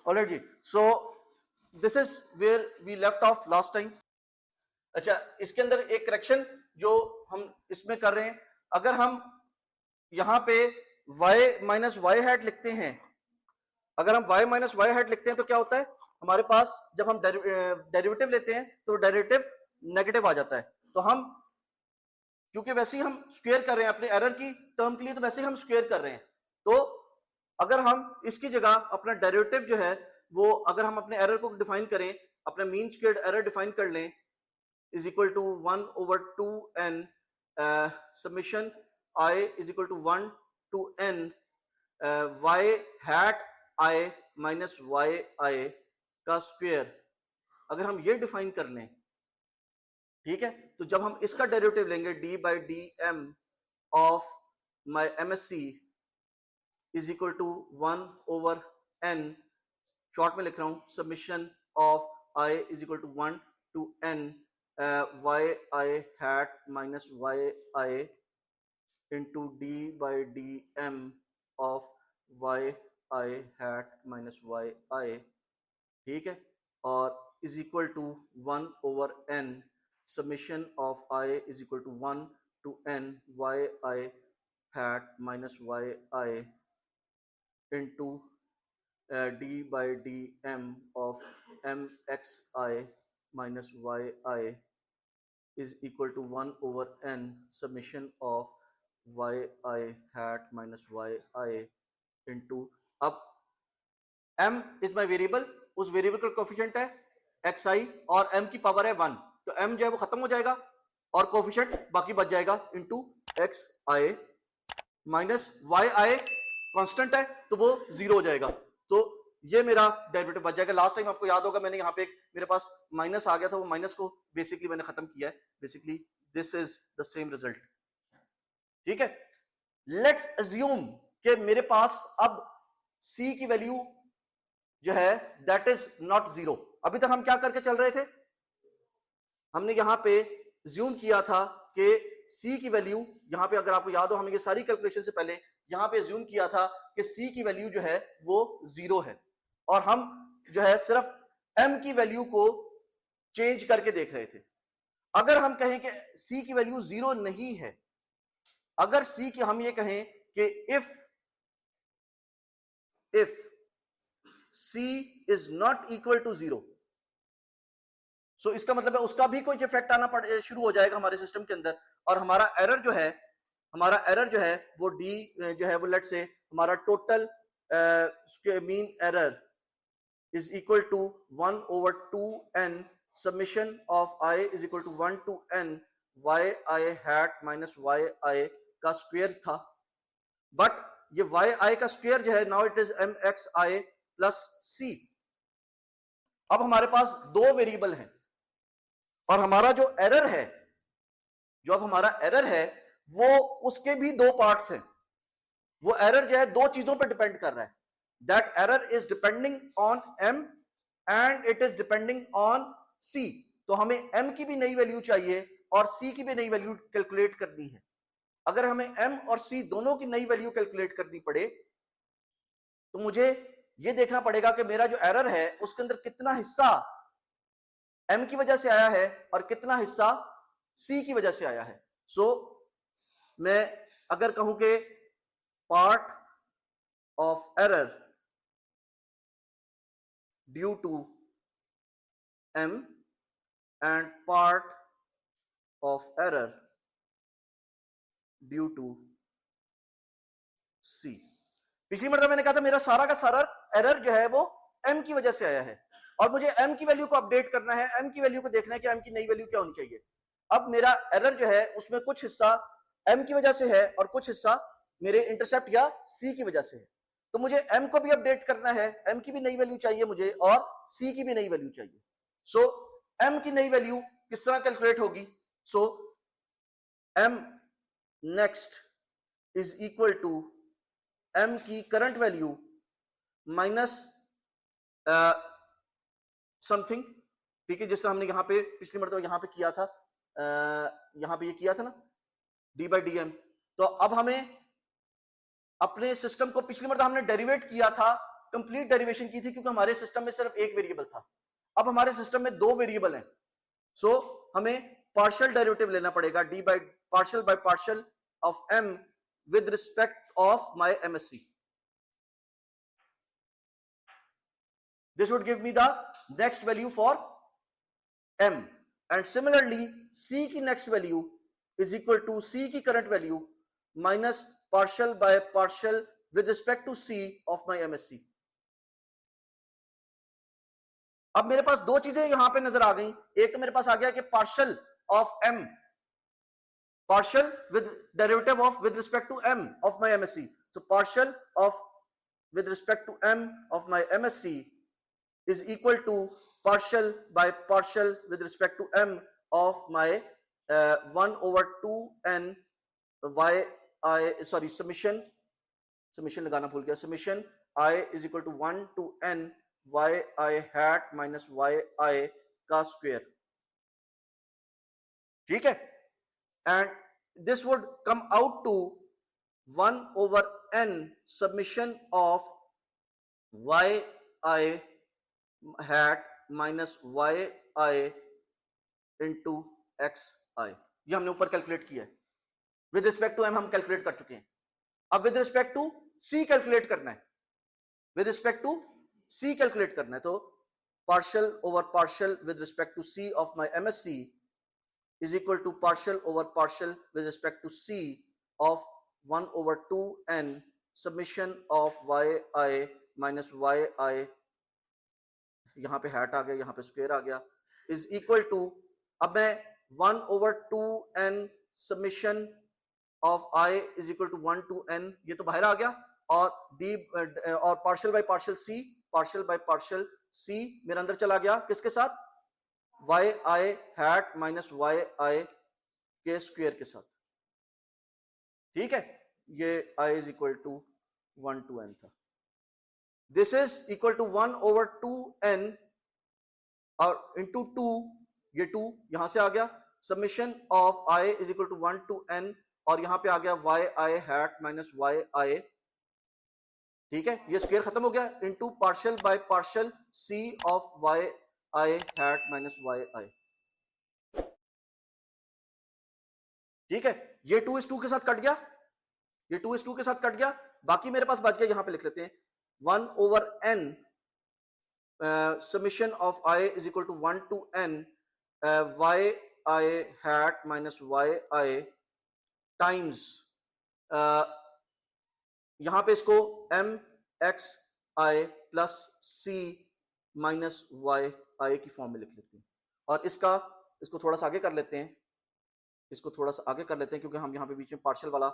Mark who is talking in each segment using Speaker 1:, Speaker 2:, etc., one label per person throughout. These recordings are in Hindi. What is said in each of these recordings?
Speaker 1: ऑलराइट जी, so this is where we left off last time. अच्छा, इसके अंदर एक करेक्शन जो हम इसमें कर रहे हैं, अगर हम यहां पे y माइनस वाई हैट लिखते हैं, अगर हम y माइनस वाई हैट लिखते हैं तो क्या होता है हमारे पास, जब हम डेरिवेटिव लेते हैं तो डेरिवेटिव नेगेटिव आ जाता है। तो हम क्योंकि वैसे ही हम स्क्वायर कर रहे हैं अपने एरर की टर्म के लिए, तो वैसे ही हम स्क्वायर कर रहे हैं, तो अगर हम इसकी जगह अपना डेरिवेटिव जो है वो, अगर हम अपने एरर को डिफाइन करें, अपना मीन स्क्वायर्ड एरर डिफाइन कर लें, is equal to 1 over 2n summation I is equal to 1 to n y hat I minus yi का स्क्वायर, अगर हम ये डिफाइन कर लें, ठीक है, तो जब हम इसका डेरिवेटिव लेंगे d by dm of my MSc is equal to 1 over n, short में लिख रहा हूं, summation of I is equal to 1 to n yi hat minus yi into d by dm of yi hat minus yi, ठीक है, और is equal to 1 over n summation of I is equal to 1 to n yi hat minus yi into d by dm of mxi minus yi is equal to 1 over n summation of yi hat minus yi into, अब m is my variable, उस वेरिएबल का कोफिशिएंट है xi और m की पावर है 1, तो m जो है वो खत्म हो जाएगा और कोफिशिएंट बाकी बच जाएगा into xi minus yi constant है तो वो 0 हो जाएगा, तो ये मेरा डेरिवेटिव बच जाएगा। लास्ट टाइम आपको याद होगा मैंने यहाँ पे मेरे पास माइनस आ गया था, वो माइनस को बेसिकली मैंने खत्म किया है। Basically this is the same result, ठीक है। लेट्स अज्यूम कि मेरे पास अब c की वैल्यू जो है दैट इज नॉट 0। अभी तक हम क्या करके चल रहे थे, हमने यहां पे ज्यूम किया था कि c की वैल्यू, यहां पे अगर आपको याद हो हमने ये सारी कैलकुलेशन से पहले यहां पे ज्यूम किया था कि c की वैल्यू जो है वो 0 है, और हम जो है सिर्फ m की वैल्यू को चेंज करके देख रहे थे। अगर हम कहें कि c की वैल्यू 0 नहीं है, अगर c की हम ये कहें कि if c is not equal to 0, सो इसका मतलब है उसका भी कोई इफेक्ट आना शुरू हो जाएगा हमारे सिस्टम के अंदर, और हमारा एरर जो है वो डी जो है वो लेट से हमारा total mean error is equal to 1 over 2n summation of i is equal to 1 to n yi hat minus yi का स्क्वायर था, बट ये yi का स्क्वायर जो है now it is mxi plus c। अब हमारे पास दो वेरिएबल हैं और हमारा जो एरर है, जो अब हमारा एरर है वो उसके भी दो पार्ट्स हैं। वो एरर जो है दो चीजों पर डिपेंड कर रहा है, that error is depending on m and it is depending on c। तो हमें m की भी नई वैल्यू चाहिए और c की भी नई वैल्यू कैलकुलेट करनी है। अगर हमें m और c दोनों की नई वैल्यू कैलकुलेट करनी पड़े तो मुझे ये देखना पड़ेगा कि मेरा जो एरर है उसके अंदर कितना हिस्सा m की वजह से आया है और कितना हिस्सा c की वजह से आया है। सो मैं अगर कहूं कि part of error due to m and part of error due to c। पिछली मर्तबा मैंने कहा था मेरा सारा का सारा एरर जो है वो m की वजह से आया है और मुझे m की वैल्यू को अपडेट करना है, m की वैल्यू को देखना है कि m की नई वैल्यू क्या होनी चाहिए। अब मेरा एरर जो है उसमें कुछ हिस्सा m की वजह से है और कुछ हिस्सा मेरे इंटरसेप्ट या c की वजह से है, तो मुझे m को भी अपडेट करना है, m की भी नई वैल्यू चाहिए मुझे और c की भी नई वैल्यू चाहिए। सो m की नई वैल्यू किस तरह कैलकुलेट होगी, so m next is equal to m की करंट वैल्यू माइनस समथिंग, ठीक है, जिस तरह हमने यहाँ पे पिछली मरतबा यहाँ पे किया था, यहाँ पे ये किया था ना d by dm। तो अब हमें अपने सिस्टम को, पिछली मरतबा हमने डेरिवेट किया था कंप्लीट डेरिवेशन की थी क्योंकि हमारे सिस्टम में सिर्फ एक वेरिएबल था, अब हमारे सिस्टम में दो वेरिएबल हैं, सो हमें पार्शियल डेरिवेटिव लेना पड़ेगा, D by partial of m with respect of my MSc. This would give me the next value for m, and similarly c की next value is equal to c की current value minus partial by partial with respect to c of my MSc. अब मेरे पास दो चीजें यहां पे नजर आ गई, एक तो मेरे पास आ गया कि partial of m, partial with derivative of with respect to m of my MSc. So partial of with respect to m of my MSc is equal to partial by partial with respect to m of my 1 over 2 n summation लगाना भूल गया, summation I is equal to 1 to n yi hat minus yi का square. ठीक है, and this would come out to 1 over n summation of yi hat minus yi into xi. ये हमने ऊपर कैलकुलेट किया है, विद रिस्पेक्ट टू m हम कैलकुलेट कर चुके हैं, अब with respect to c calculate करना है, with respect to c calculate करना है, तो partial over partial with respect to c of my MSc is equal to partial over partial with respect to c of 1 over 2 n summation of yi minus yi, यहां पे हैट आ गया, यहां पे स्क्वायर आ गया, is equal to, अब मैं 1 over 2 n summation of I is equal to 1 to n, ये तो बाहर आ गया, और d और पार्शियल बाय पार्शियल c मेरे अंदर चला गया, किसके साथ, yi hat minus yi के स्क्वायर के साथ. ठीक है, ये I is equal to 1 to n था. This is equal to 1 over 2 n और into 2, ये 2 यहां से आ गया, summation of I is equal to 1 to n और यहां पे आ गया yi hat minus yi. ठीक है, ये स्क्वायर खत्म हो गया, into partial by partial c of yi hat minus yi. ठीक है, ये 2 is 2 के साथ कट गया, ये 2 is 2 के साथ कट गया, बाकी मेरे पास बच गया, यहां पे लिख लेते हैं 1 over n summation of I is equal to 1 to n yi hat minus yi times यहां पे इसको m x I plus c minus yi की फॉर्म में लिख लेते हैं, और इसको थोड़ा सा आगे कर लेते हैं, क्योंकि हम यहाँ पे बीच में पार्शियल वाला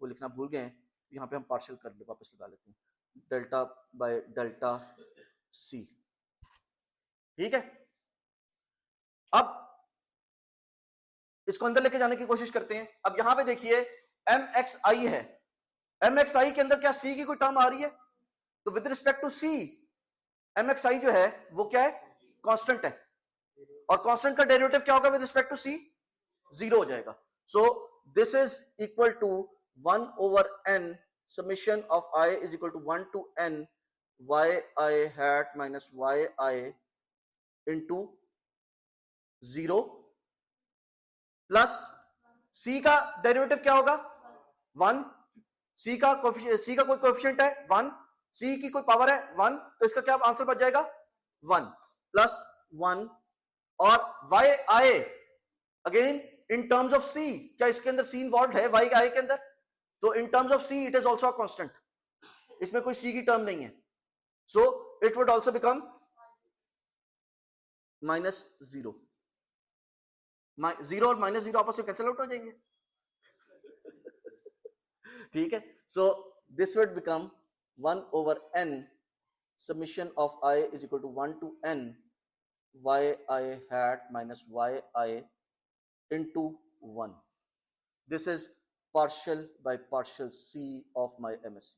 Speaker 1: वो लिखना भूल गए हैं, यहाँ पे हम पार्शियल कर ले वापस लगा लेते हैं, डेल्टा बाय डेल्टा c. ठीक है, अब इसको अंदर लेके जाने की कोशिश करते हैं. अब यहां पे देखिए mxi है, mxi के अंदर क्या c की कोई टर्म आ रही है, तो with respect to c mxi जो है वो क्या है, कांस्टेंट है, और कांस्टेंट का डेरिवेटिव क्या होगा विद रिस्पेक्ट टू c, 0 हो जाएगा. So this is equal to 1 over n summation of I is equal to 1 to n yi hat minus yi into 0 plus c का डेरिवेटिव क्या होगा, 1, c का कोई कोएफिशिएंट है 1, c की कोई पावर है 1, तो इसका क्या आंसर बच जाएगा 1 प्लस 1, और yi again in terms of c, क्या इसके अंदर c इन्वॉल्व है y के अंदर, तो in terms of c it is also a constant, इसमें कोई c की टर्म नहीं है, so it would also become -0. 0 और -0 आपस में कैंसिल आउट हो जाएंगे. ठीक है, so this would become 1 over n summation of I is equal to 1 to n yi hat minus yi into 1. This is partial by partial c of my MSc.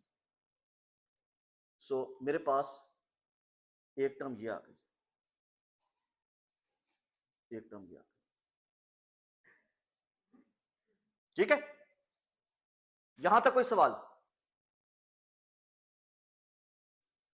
Speaker 1: So मेरे पास एक टर्म ये आ गई, एक टर्म ये आ गई. ठीक है, यहां तक कोई सवाल?